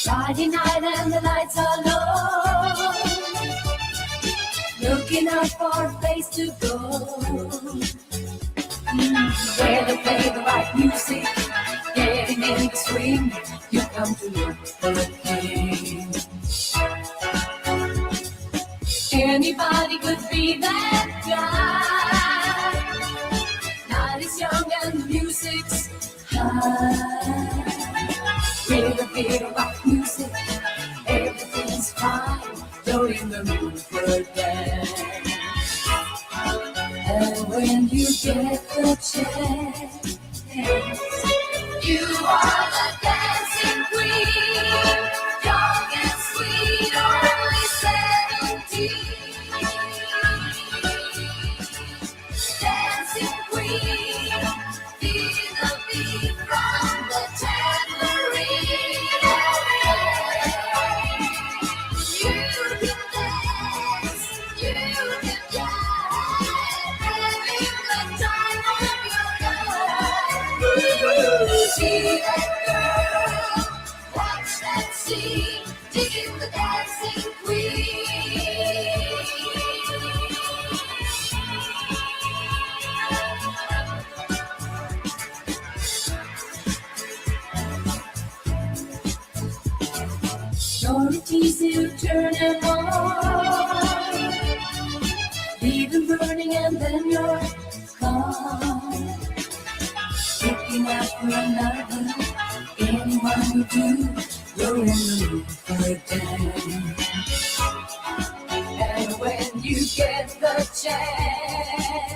Friday night and the lights are low, looking out for a place to go, where they play the right music, getting in the swing. You come to look for a king. Anybody could be that guy. Night is young and the music's high. With a bit of rock music, everything's fine. You're in the mood for a dance. And when you get the chance, you are the dancing queen. Young and sweet, only 17. Dancing queen, feel the beat from the tambourine. You can dance, you can jive, having the time of your life. See that girl, watch that scene, digging the dancing queen. You're a teasy to turn them on, leave them burning and then you're gone. Looking out for another, anyone who do, you're in the mood for a dance. And when you get the chance,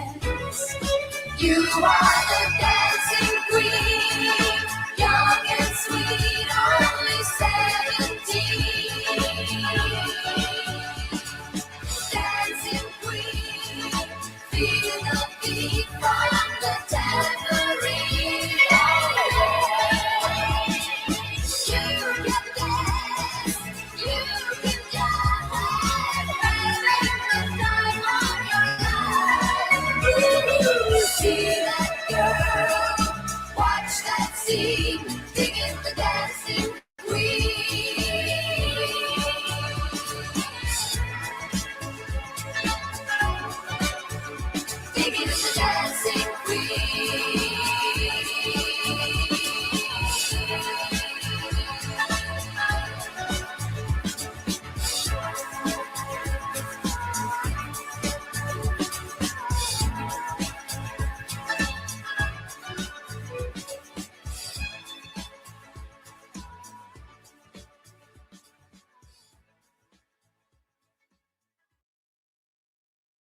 you are the dancing queen, young and sweet, only 17. Dancing queen, feel the beat from the tambourine. You can dance, you can jive, having the time of your life. See that girl, watch that scene, digging the dancing queen. Digging the dancing queen.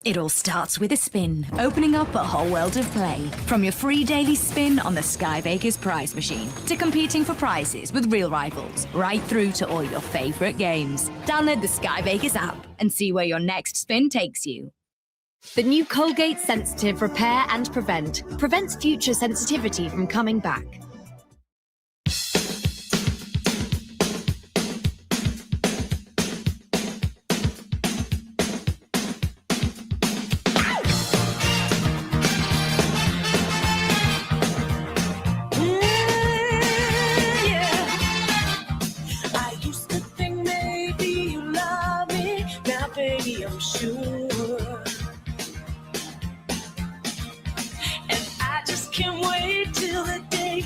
It all starts with a spin, opening up a whole world of play. From your free daily spin on the Sky Vegas prize machine, to competing for prizes with real rivals, right through to all your favorite games. Download the Sky Vegas app and see where your next spin takes you. The new Colgate Sensitive Repair and Prevent prevents future sensitivity from coming back. I'm sure, and I just can't wait till the day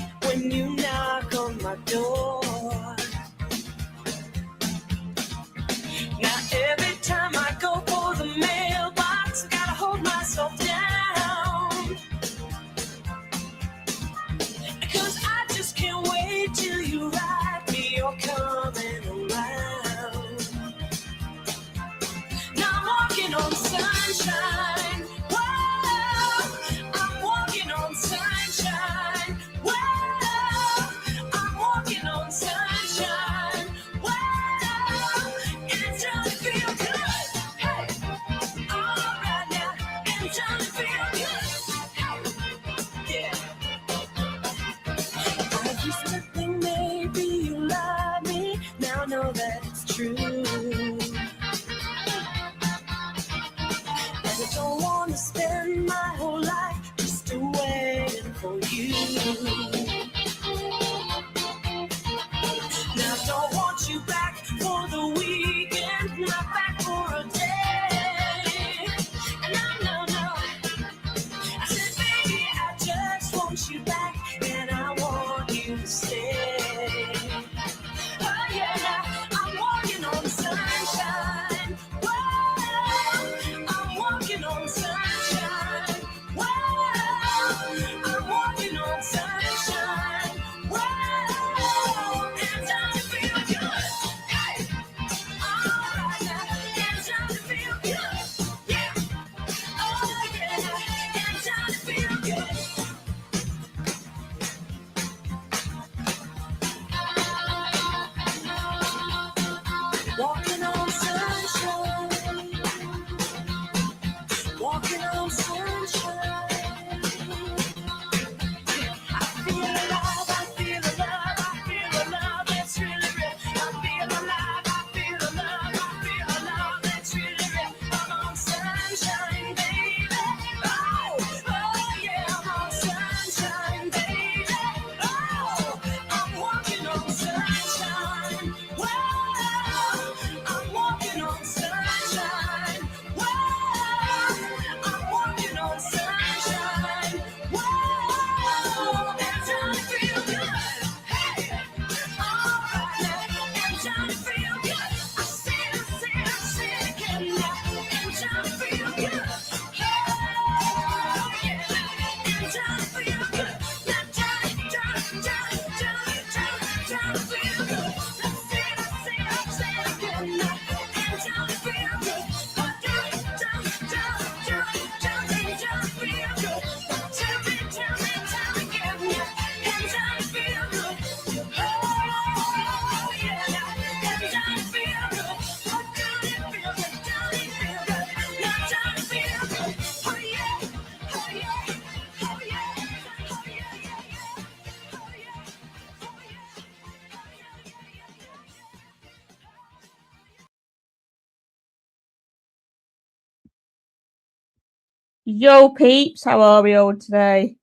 Yo peeps, how are we all today?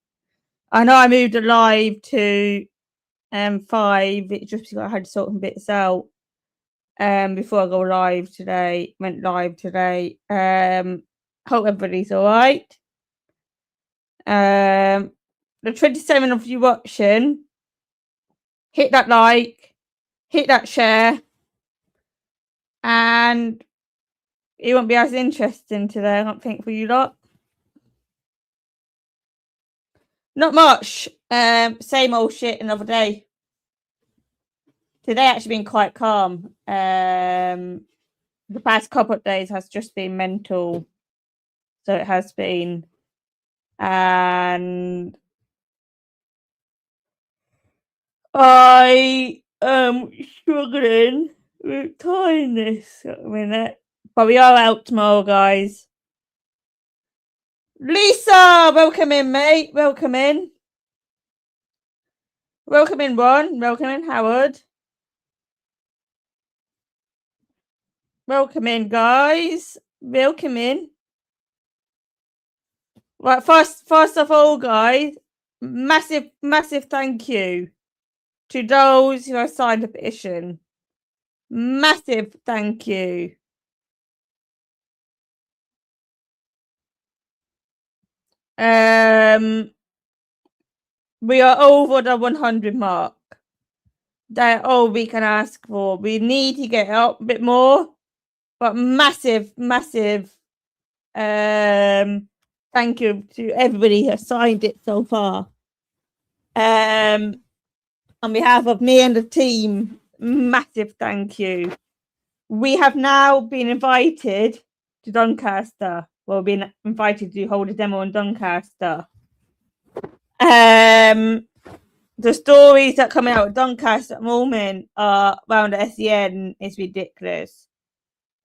I know I moved it live to 5. It just because I had to sort some bits out before I go live today. Went live today. Hope everybody's alright. The 27 of you watching, hit that like, hit that share, and it won't be as interesting today, I don't think, for you lot. Not much. Same old shit another day. Today actually been quite calm. The past couple of days has just been mental. So it has been. And I am struggling with tying this at a minute. But we are out tomorrow, guys. Lisa, welcome in, mate. Welcome in. Welcome in, Ron. Welcome in, Howard. Welcome in, guys. Welcome in. Right, first of all, guys, massive thank you to those who have signed the petition. Massive thank you. We are over the 100 mark. That's all we can ask for. We need to get up a bit more, but massive thank you to everybody who has signed it so far. On behalf of me and the team, massive thank you. We have now been invited to Doncaster. Well, been invited to hold a demo in Doncaster. The stories that come out of Doncaster at the moment are around the SEN is ridiculous.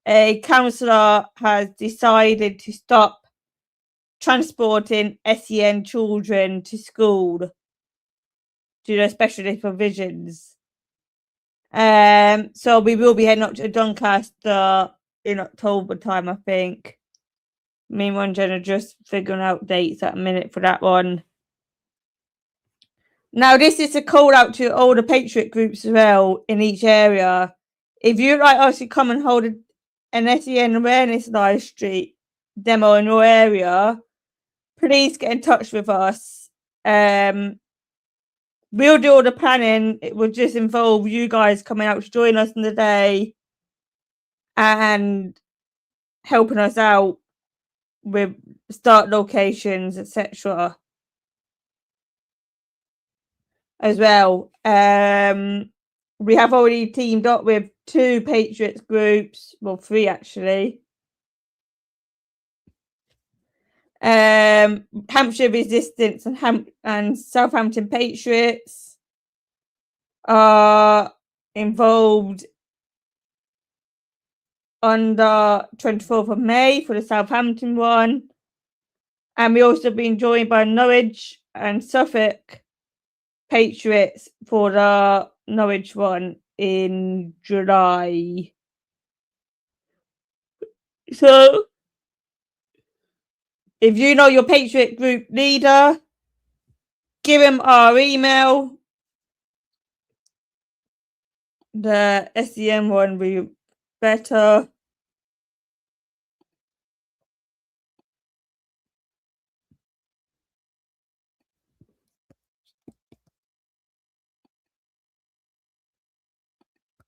A councillor has decided to stop transporting SEN children to school to their specialist provisions. So we will be heading up to Doncaster in October time, I think. Me and Ron Jen are just figuring out dates at a minute for that one. Now, this is a call out to all the Patriot groups as well in each area. If you'd like us to come and hold an SEN awareness live stream demo in your area, please get in touch with us. We'll do all the planning. It will just involve you guys coming out to join us in the day and helping us out with start locations, etc. as well. We have already teamed up with 2 Patriots groups, well, 3 actually. Hampshire Resistance and Southampton Patriots are involved on the 24th of May for the Southampton one. And we also been joined by Norwich and Suffolk Patriots for the Norwich one in July. So if you know your Patriot group leader, give him our email. The SEM one will be better.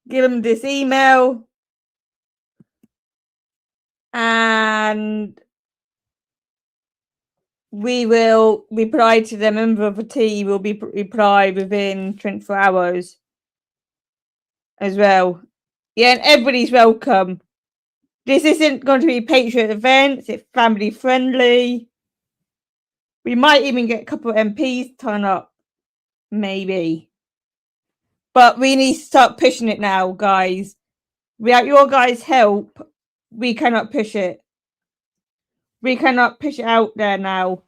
Give him this email and we will reply to the member of the team. Will be reply within 24 hours as well. Yeah, and everybody's welcome. This isn't going to be Patriot events. It's family friendly. We might even get a couple of MPs turn up, maybe. But we need to start pushing it now, guys. Without your guys' help, we cannot push it. We cannot push it out there now.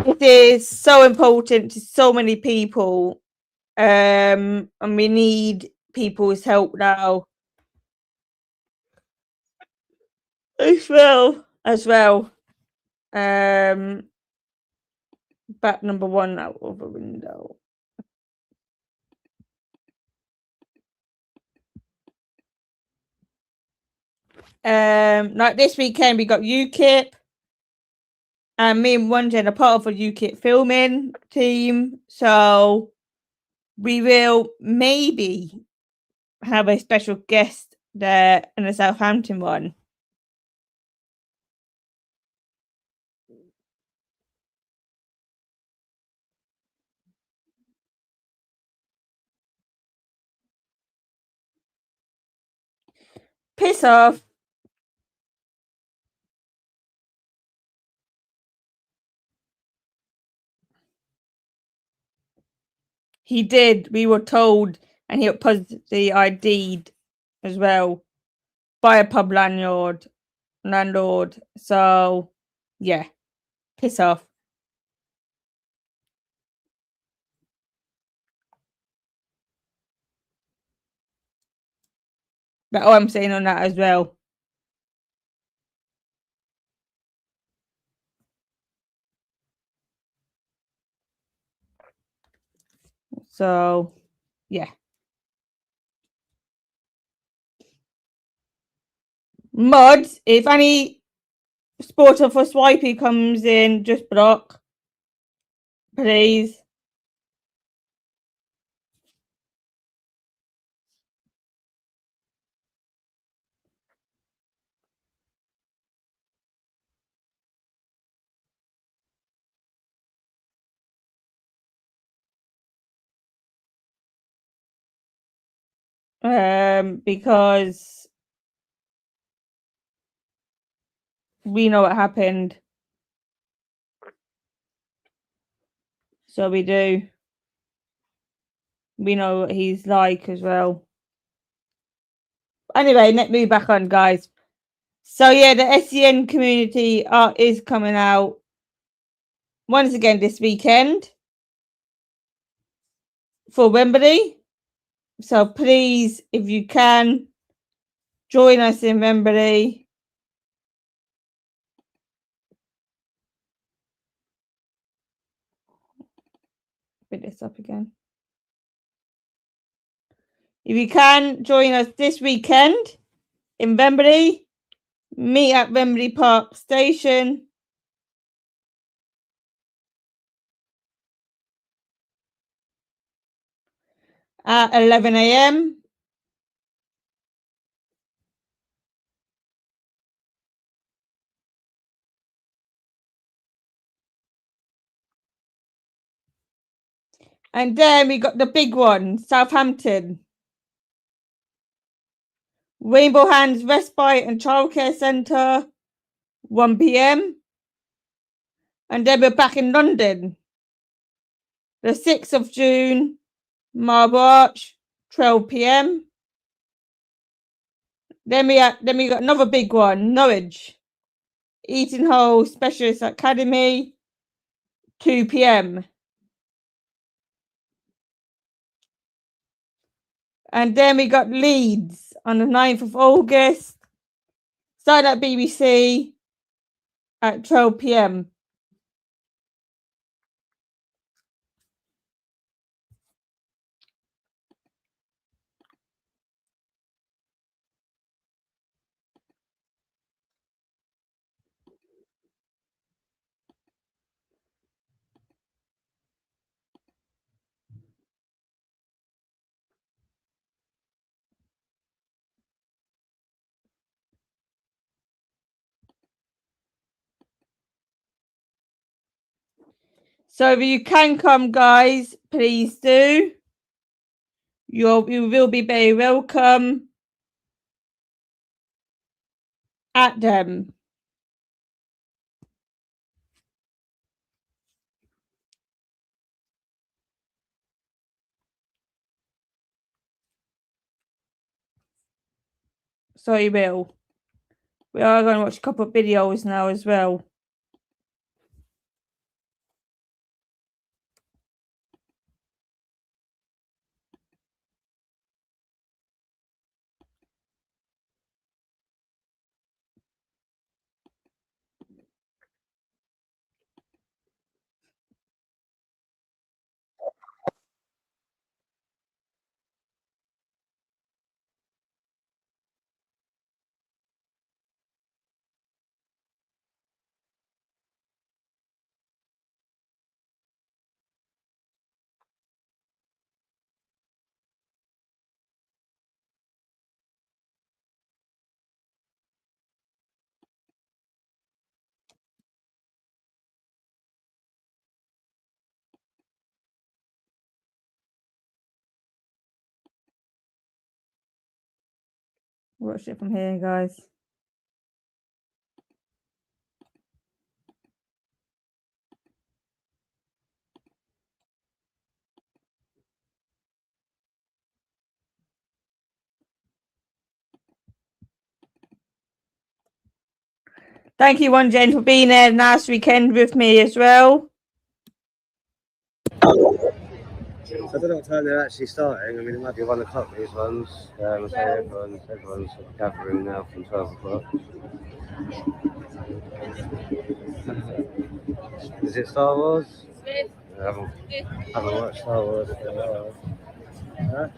It is so important to so many people. And we need people's help now. As well. Back number 1 out of the window. Like this weekend we got UKIP, and me and Wonjen are part of a UKIP filming team, so we will maybe have a special guest there in the Southampton one. Piss off. He did. We were told, and he positively ID'd as well by a pub landlord. So, yeah, piss off. That's all I'm saying on that as well. So, yeah. Mods, if any supporter for Swipey comes in, just block. Please. Because we know what happened. So we do. We know what he's like as well. Anyway, let's move back on, guys. So yeah, the SEN community art is coming out once again this weekend for Wembley. So please, if you can, join us in Wembley. Put this up again. If you can, join us this weekend in Wembley. Meet at Wembley Park Station. At 11 a.m. And then we got the big one, Southampton. Rainbow Hands Respite and Childcare Centre, 1 p.m. And then we're back in London. The 6th of June, Marble Arch, 12 p.m. Then we got another big one, Norwich. Eating Hole Specialist Academy, 2 p.m. And then we got Leeds on the 9th of August. Started at BBC at 12 p.m. So if you can come, guys, please do. You will be very welcome at them. So you will. We are going to watch a couple of videos now as well. Watch it from here, guys. Thank you, one Jen, for being there last weekend with me as well. So I don't know what time they're actually starting. I mean, it might be 1 o'clock, these ones. I say everyone's gathering now from 12 o'clock. Is it Star Wars? I haven't watched Star Wars for a while. Huh?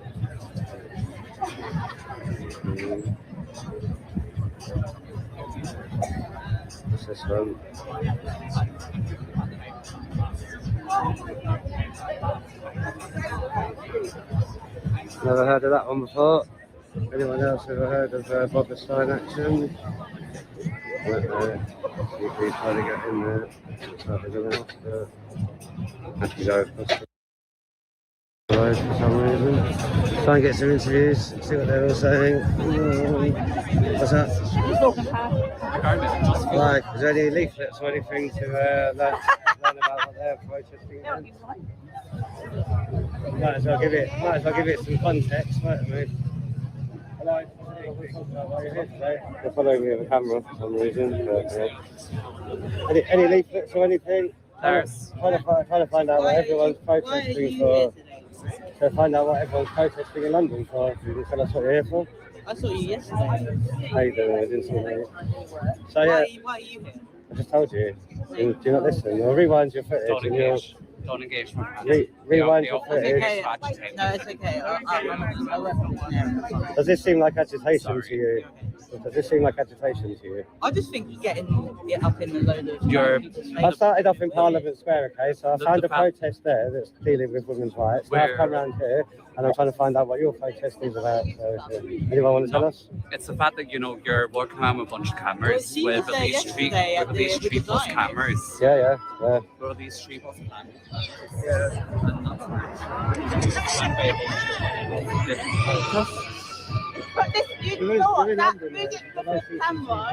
What's this one? Never heard of that one before. Anyone else ever heard of Bob the Stein Action? I don't know. He's trying to get in there. So I don't know. Have to go across the road for some reason. Try and get some interviews, see what they're all saying. What's that? Right, is there any leaflets or anything to learn about what they're protesting against? Might as well give it some context, mightn't we? Hello. They're following me with a camera for some reason. But, any leaflets or anything? There's Trying to find out what everyone's protesting for. To find out what everyone's protesting in London for. Can you tell us what you're here for? I saw you yesterday. How you doing? I didn't see you. So yeah, Why are you here? I just told you. Do you not listen? Or rewind your footage and you'll don't engage with rewind your the footage. Okay. No, it's okay. I work from there. Does this seem like agitation to you? Does this seem like agitation to you? I just think you're getting it up in a load of You're- people's I face. started off in Parliament Square, okay, so I The found a fact- protest there that's dealing with women's rights. Now I've come around here and I'm trying to find out what your protest is about. So, anyone want to tell us? It's the fact that you're walking around with a bunch of cameras She with was at there least three yesterday at with at least the 3+ design. cameras. Yeah. With at least 3+ cameras. But this, you thought that moving the camera.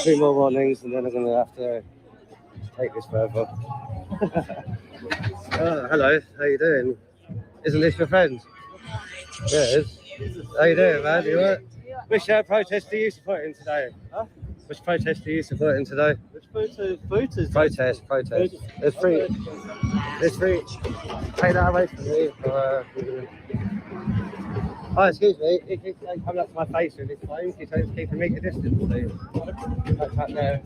Three more warnings and then I'm going to have to take this further. Hello, how you doing? Isn't this your friend? Yeah, it is. How you doing, man? You alright? Which protest are you supporting today? Huh? Which protest are you supporting today? Which protest? Protest. There's three. Take that away from me. Oh, excuse me. It keeps coming up to my face with this phone. Can you tell us to keep a metre distance, please? That's right there.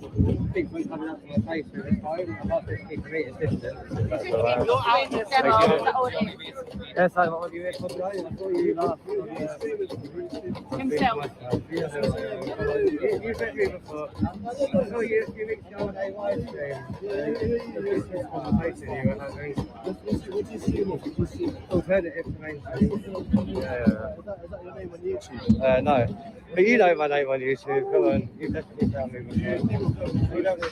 Keep coming up to my face with this phone. I'd like to keep a metre distance. That's all right. Yes, I want you here for today. I saw you last himself. You met me before. I saw you a few weeks ago on AY stream. Alternative to mainstream. Is that your name on YouTube? No. But you know my name on YouTube. Come on. You've definitely found me before. You don't know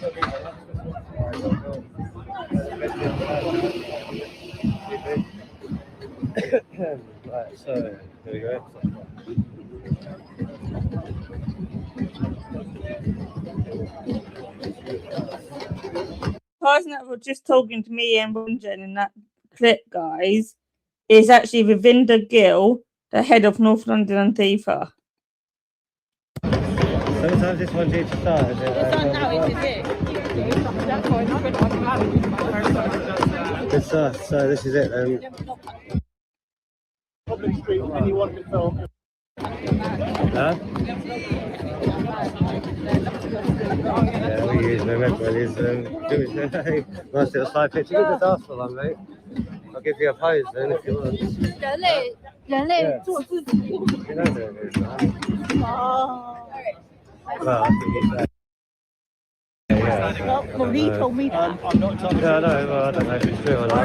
right, so here we go. Person that was just talking to me and Bunjan in that clip, guys, is actually Ravinder Gill, the head of North London Antifa. Sometimes this one's due to start, is it? Good stuff. So this is it then. Public street, anyone can film. Huh? Yeah, we use them. Everybody's nice little side picture. You can just ask for one, mate. I'll give you a pose then if you want. Yeah. You know who it is, man. Well, I think he's there. Well, he told me that. I'm not talking. Yeah, I know. Well, I don't know if it's true or not.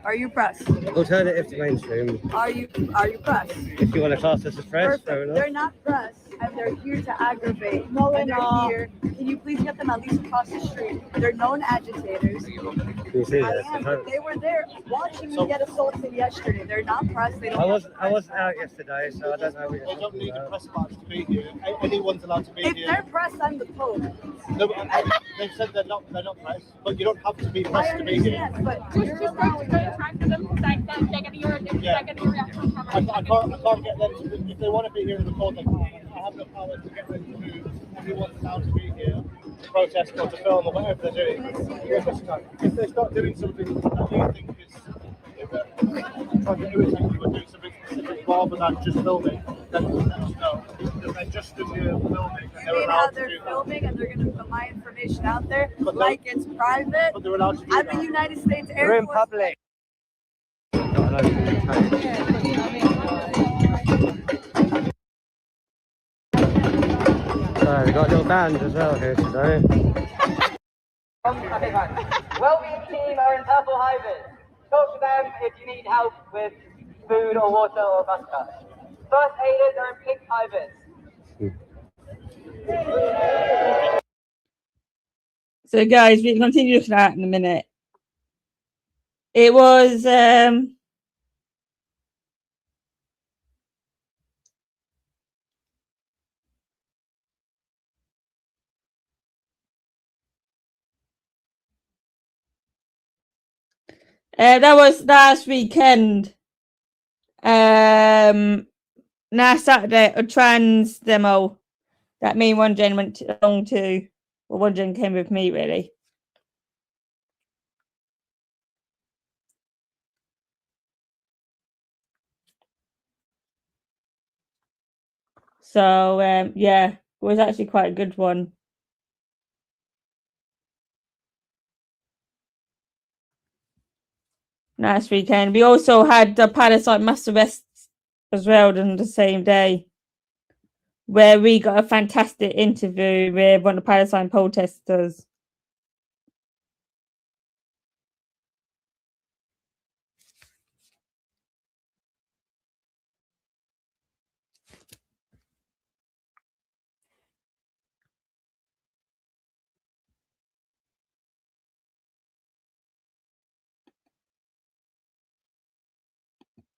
Are you press? Alternative to mainstream. Are you press? If you want to class us as press, fair enough. They're not press. and they're here to aggravate. No, and they're here. Can you please get them at least across the street? They're known agitators. You see I this? am, but they were there watching me get assaulted yesterday. They're not pressed. They don't. I wasn't out yesterday, so I don't know what you're They don't talking need a about. press badge to be here. Anyone's allowed to be If here. they're pressed, I'm the Pope. No, but they said they're not pressed, but you don't have to be I pressed to be here. understand, but Just you're going allowing to it. time for them to say that they're getting your reaction from I can't get them to, if they want to be here in the court, they can. I have the power to get them to move. Everyone's allowed to be here, to protest or to film or whatever they're doing. If they start doing something that you think is trying to irritate you or doing something specific rather than just filming, then let us know. If they're just doing filming and You they're mean how allowed to they're do that. filming and they're going to put my information out there But like it's private? But they're allowed to do I'm that. a United States Air We're in Force. public. Got an open cage. So we've got a little band as well here today. Wellbeing team are in Purple Hivers. Talk to them if you need help with food or water or bus cuts. First aiders are in Pink Hivers. So, guys, we can continue looking at it in a minute. It was that was last weekend. Last Saturday, a trans demo that me and one gen went along to. Well, one gen came with me, really. So, yeah, it was actually quite a good one. Last weekend. We also had the Palestine mass arrests as well on the same day, where we got a fantastic interview with one of the Palestine protesters.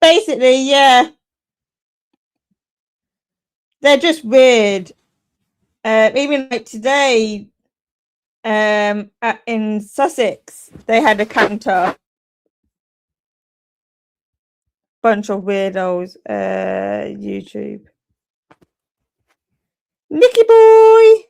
Basically, yeah, they're just weird. Even like today, in Sussex, they had a counter. Bunch of weirdos. YouTube. Nicky boy.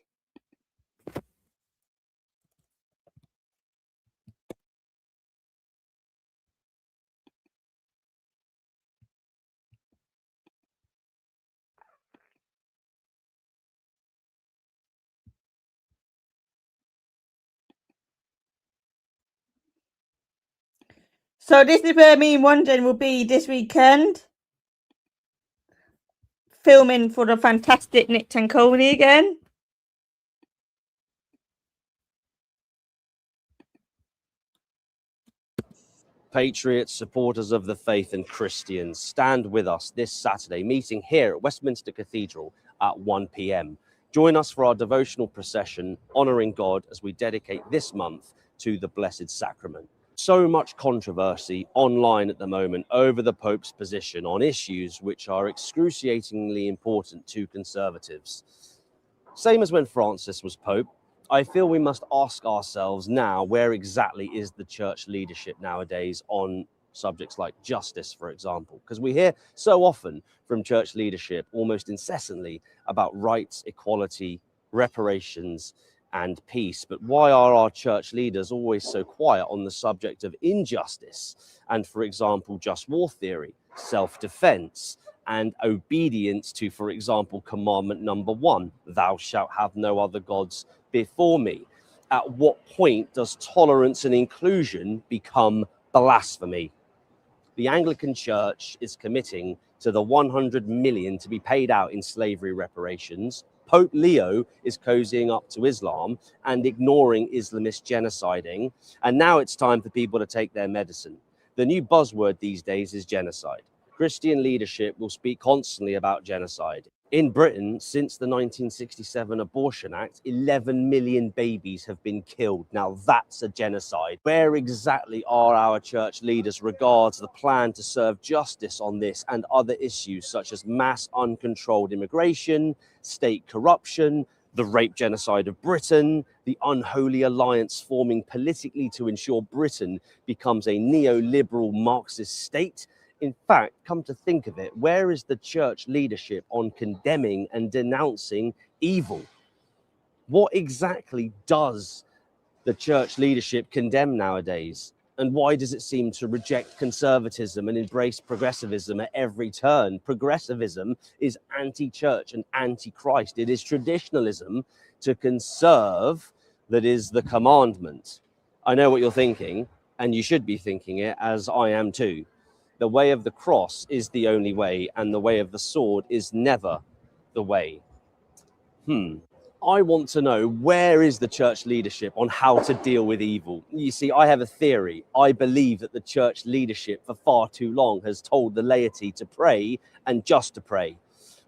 So this is where me and Wondering will be this weekend. Filming for the fantastic Nick Tanconi again. Patriots, supporters of the faith and Christians, stand with us this Saturday, meeting here at Westminster Cathedral at 1 p.m. Join us for our devotional procession, honouring God as we dedicate this month to the Blessed Sacrament. So much controversy online at the moment over the Pope's position on issues which are excruciatingly important to conservatives. Same as when Francis was Pope, I feel we must ask ourselves now, where exactly is the church leadership nowadays on subjects like justice, for example? Because we hear so often from church leadership almost incessantly about rights, equality, reparations, and peace. But why are our church leaders always so quiet on the subject of injustice and, for example, just war theory, self-defense, and obedience to, for example, commandment number 1, thou shalt have no other gods before me? At what point does tolerance and inclusion become blasphemy? The Anglican Church is committing to the 100 million to be paid out in slavery reparations. Pope Leo is cozying up to Islam and ignoring Islamist genociding. And now it's time for people to take their medicine. The new buzzword these days is genocide. Christian leadership will speak constantly about genocide. In Britain, since the 1967 Abortion Act, 11 million babies have been killed. Now that's a genocide. Where exactly are our church leaders regards the plan to serve justice on this and other issues such as mass uncontrolled immigration, state corruption, the rape genocide of Britain, the unholy alliance forming politically to ensure Britain becomes a neoliberal Marxist state? In fact, come to think of it, where is the church leadership on condemning and denouncing evil? What exactly does the church leadership condemn nowadays? And why does it seem to reject conservatism and embrace progressivism at every turn? Progressivism is anti-church and anti-Christ. It is traditionalism to conserve that is the commandment. I know what you're thinking, and you should be thinking it, as I am too. The way of the cross is the only way, and the way of the sword is never the way. I want to know, where is the church leadership on how to deal with evil? You see, I have a theory. I believe that the church leadership for far too long has told the laity to pray and just to pray.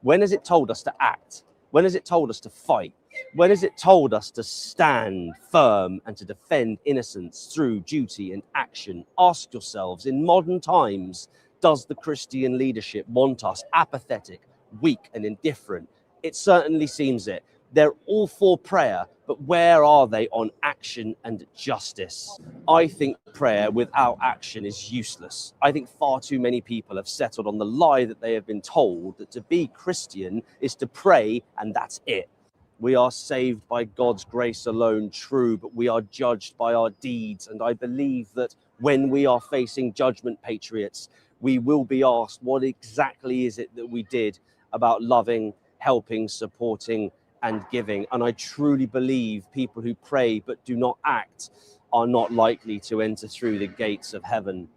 When has it told us to act? When has it told us to fight? When has it told us to stand firm and to defend innocence through duty and action? Ask yourselves, in modern times, does the Christian leadership want us apathetic, weak and indifferent? It certainly seems it. They're all for prayer, but where are they on action and justice? I think prayer without action is useless. I think far too many people have settled on the lie that they have been told that to be Christian is to pray and that's it. We are saved by God's grace alone, true, but we are judged by our deeds. And I believe that when we are facing judgment, patriots, we will be asked, what exactly is it that we did about loving, helping, supporting, and giving? And I truly believe people who pray but do not act are not likely to enter through the gates of heaven.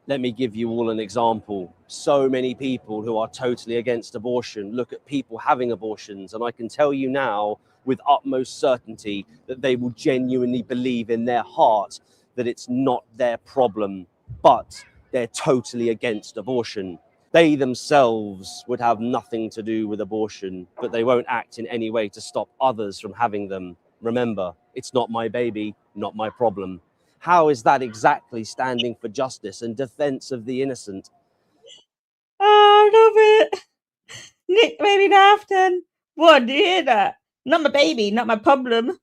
Let me give you all an example. So many people who are totally against abortion look at people having abortions, and I can tell you now with utmost certainty that they will genuinely believe in their heart that it's not their problem, but they're totally against abortion. They themselves would have nothing to do with abortion, but they won't act in any way to stop others from having them. Remember, it's not my baby, not my problem. How is that exactly standing for justice and defense of the innocent? Oh, I love it. Nick Baby Dafton. What, do you hear that? Not my baby, not my problem.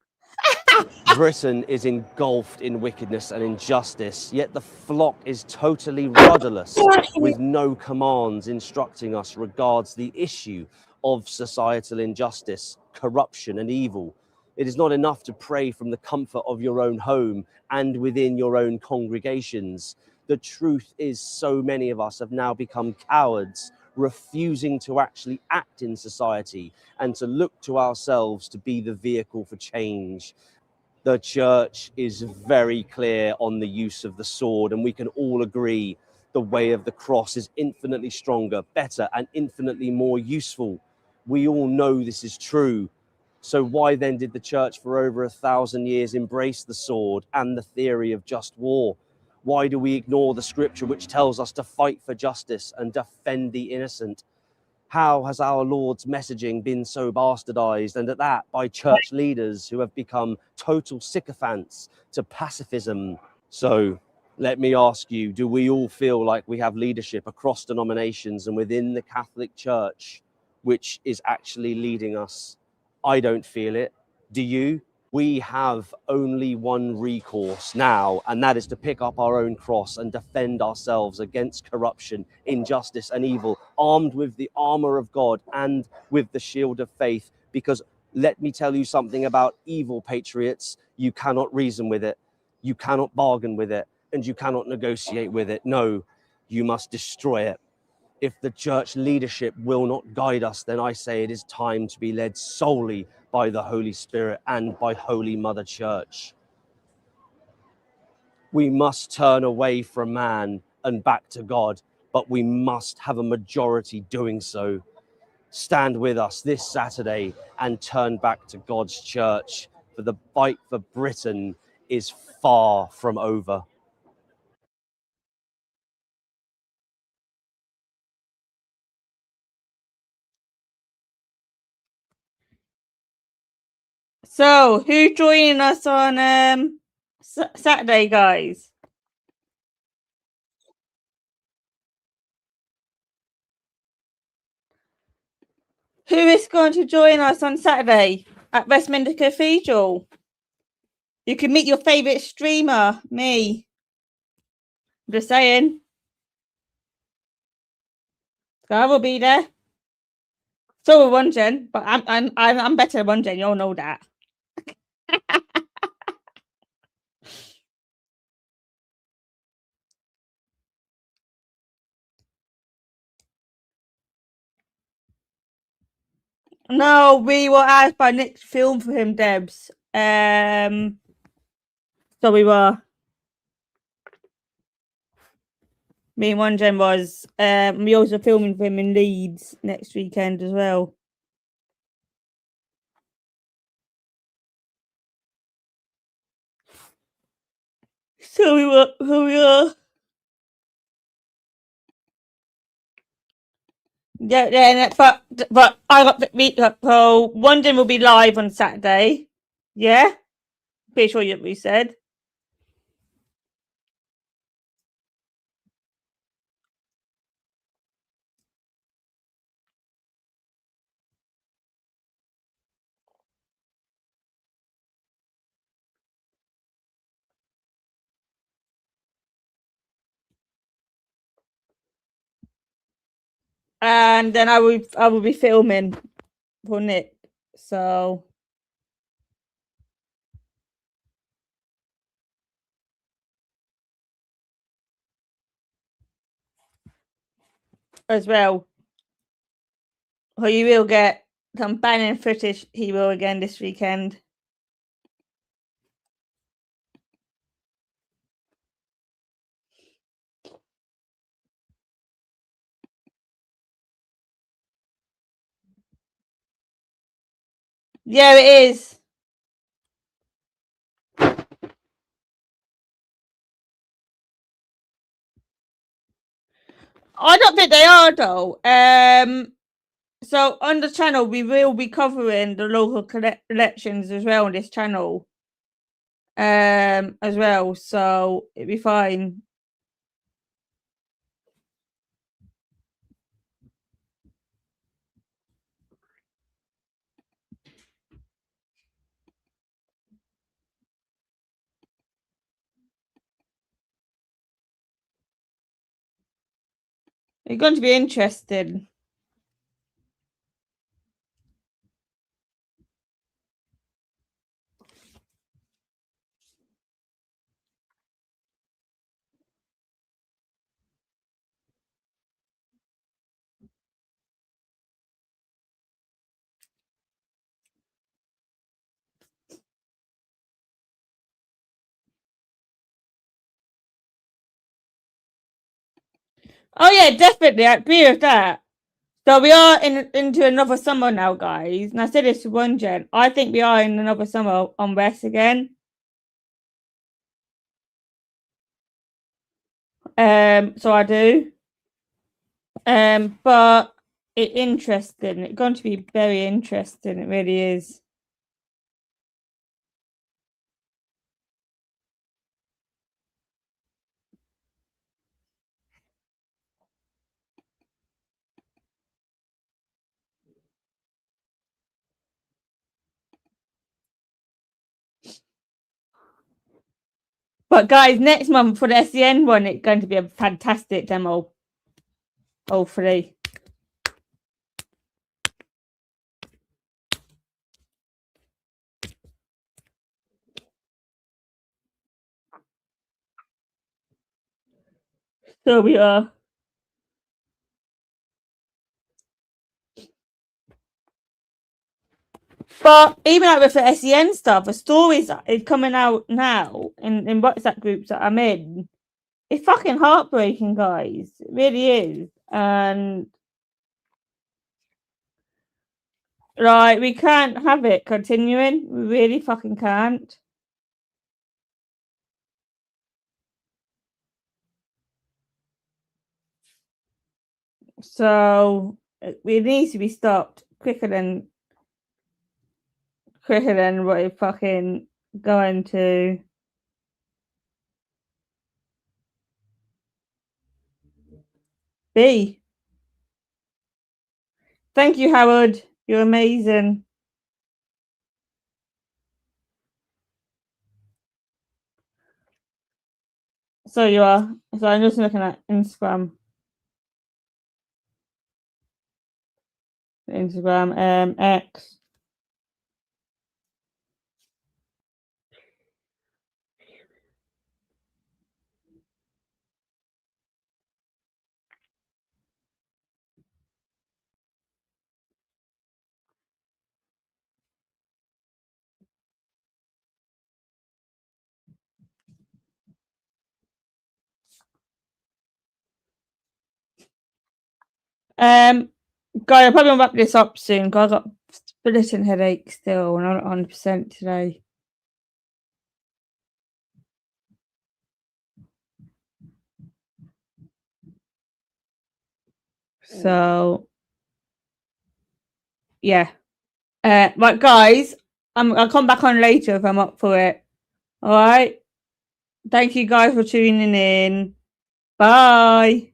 Britain is engulfed in wickedness and injustice, yet the flock is totally rudderless, with no commands instructing us regards the issue of societal injustice, corruption and evil. It is not enough to pray from the comfort of your own home and within your own congregations. The truth is, so many of us have now become cowards, refusing to actually act in society and to look to ourselves to be the vehicle for change. The church is very clear on the use of the sword, and we can all agree the way of the cross is infinitely stronger, better, and infinitely more useful. We all know this is true. So why then did the church for over 1,000 years embrace the sword and the theory of just war? Why do we ignore the scripture which tells us to fight for justice and defend the innocent? How has our Lord's messaging been so bastardized, and at that by church leaders who have become total sycophants to pacifism? So let me ask you, do we all feel like we have leadership across denominations and within the Catholic Church which is actually leading us? I don't feel it. Do you? We have only one recourse now, and that is to pick up our own cross and defend ourselves against corruption, injustice, and evil, armed with the armor of God and with the shield of faith. Because let me tell you something about evil, patriots. You cannot reason with it, you cannot bargain with it, and you cannot negotiate with it. No, you must destroy it. If the church leadership will not guide us, then I say it is time to be led solely by the Holy Spirit and by Holy Mother Church. We must turn away from man and back to God, but we must have a majority doing so. Stand with us this Saturday and turn back to God's church, for the fight for Britain is far from over. So, who's joining us on Saturday, guys? Who is going to join us on Saturday at Westminster Cathedral? You can meet your favourite streamer, me. I'm just saying. I will be there. So will one Jen, but I'm better than one Jen. You all know that. No, we were asked by Nick to film for him, Debs. So we were. Me and one Jen was. We also filming for him in Leeds next weekend as well. So we were. Yeah, but I got the meet up. So one Jen will be live on Saturday. Yeah, pretty sure we said. And then I will be filming for Nick. So as well. Or you will get some banning footage he will again this weekend. Yeah, it is. I don't think they are though. So on the channel we will be covering the local elections as well on this channel. As well, so it'd be fine. It's going to be interesting. Oh yeah, definitely. I agree with that. So we are into another summer now, guys. And I said this to one Jen. I think we are in another summer on West again. So I do. But it's interesting. It's going to be very interesting. It really is. But guys, next month for the SEN one, it's going to be a fantastic demo. Hopefully. So we are. But even like with the SEN stuff, the stories that is coming out now in WhatsApp groups that I'm in, it's fucking heartbreaking, guys. It really is. And like we can't have it continuing. We really fucking can't. So it needs to be stopped quicker quicker than what it's fucking going to. Be. Thank you, Howard. You're amazing. So you are. So I'm just looking at Instagram. X. Guys, I'll probably wrap this up soon because I've got splitting headache still and I'm not 100% today. So, yeah. Right, guys, I'll come back on later if I'm up for it. All right. Thank you guys for tuning in. Bye.